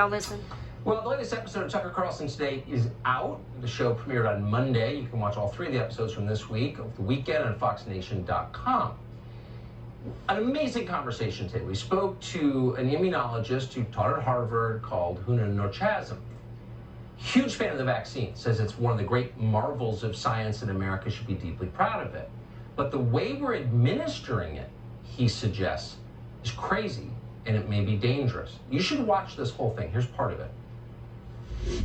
Y'all listen. Well, the latest episode of Tucker Carlson Today is out. The show premiered on Monday. You can watch all 3 of the episodes from this week over the weekend on FoxNation.com. An amazing conversation today. We spoke to an immunologist who taught at Harvard called Huna Norchasm. Huge fan of the vaccine. Says it's one of the great marvels of science and America should be deeply proud of it. But the way we're administering it, he suggests, is crazy and it may be dangerous. You should watch this whole thing. Here's part of it.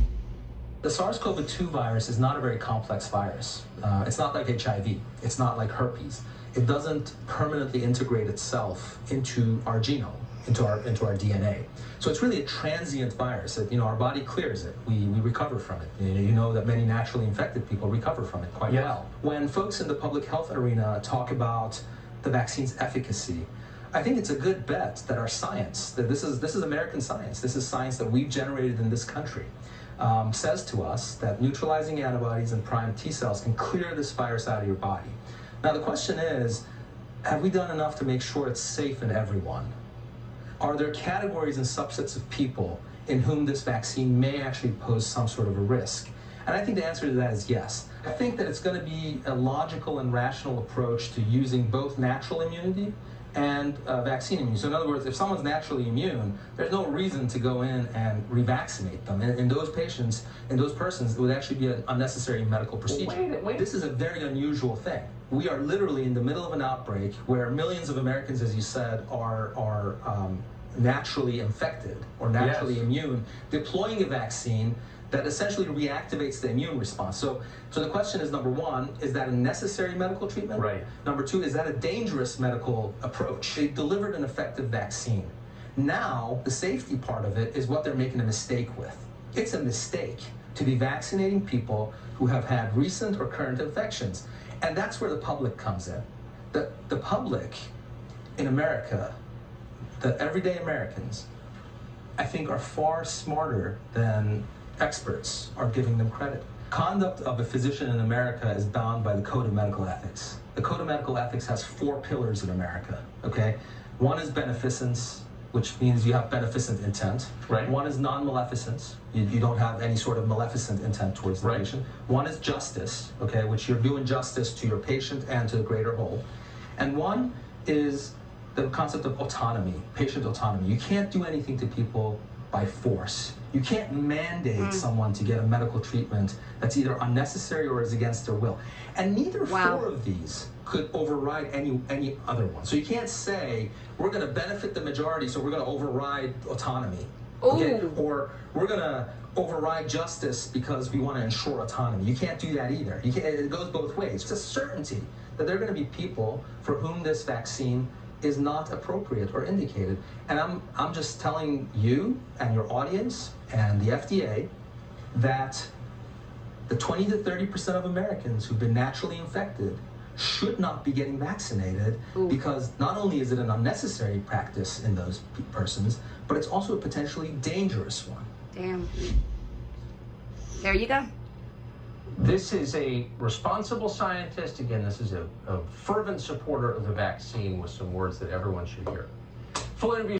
The SARS-CoV-2 virus is not a very complex virus. It's not like HIV. It's not like herpes. It doesn't permanently integrate itself into our genome, into our DNA. So it's really a transient virus. Our body clears it. We recover from it. You know that many naturally infected people recover from it quite well. When folks in the public health arena talk about the vaccine's efficacy, I think it's a good bet that our science, that this is American science, this is science that we've generated in this country, says to us that neutralizing antibodies and primed T cells can clear this virus out of your body. Now the question is, have we done enough to make sure it's safe in everyone? Are there categories and subsets of people in whom this vaccine may actually pose some sort of a risk? And I think the answer to that is yes. I think that it's going to be a logical and rational approach to using both natural immunity and vaccine immunity. So in other words, if someone's naturally immune, there's no reason to go in and revaccinate them. And in those patients, in those persons, it would actually be an unnecessary medical procedure. Wait. This is a very unusual thing. We are literally in the middle of an outbreak where millions of Americans, as you said, are naturally infected or naturally immune, deploying a vaccine that essentially reactivates the immune response. So the question is, number one, is that a necessary medical treatment? Right. Number two, is that a dangerous medical approach? They delivered an effective vaccine. Now, the safety part of it is what they're making a mistake with. It's a mistake to be vaccinating people who have had recent or current infections. And that's where the public comes in. The public in America, the everyday Americans, I think are far smarter than experts are giving them credit. Conduct of a physician in America is bound by the Code of Medical Ethics. The Code of Medical Ethics has 4 pillars in America, okay? One is beneficence, which means you have beneficent intent. Right. One is non-maleficence. You don't have any sort of maleficent intent towards the patient. One is justice, okay, which you're doing justice to your patient and to the greater whole. And one is the concept of autonomy, patient autonomy. You can't do anything to people by force. You can't mandate someone to get a medical treatment that's either unnecessary or is against their will. And neither 4 of these could override any other one. So you can't say, we're going to benefit the majority, so we're going to override autonomy. Okay? Or we're going to override justice because we want to ensure autonomy. You can't do that either. It goes both ways. It's a certainty that there are going to be people for whom this vaccine is not appropriate or indicated. And I'm just telling you and your audience and the FDA that the 20 to 30% of Americans who've been naturally infected should not be getting vaccinated because not only is it an unnecessary practice in those persons, but it's also a potentially dangerous one. Damn. There you go. This is a responsible scientist. Again, this is a fervent supporter of the vaccine with some words that everyone should hear. Full interview.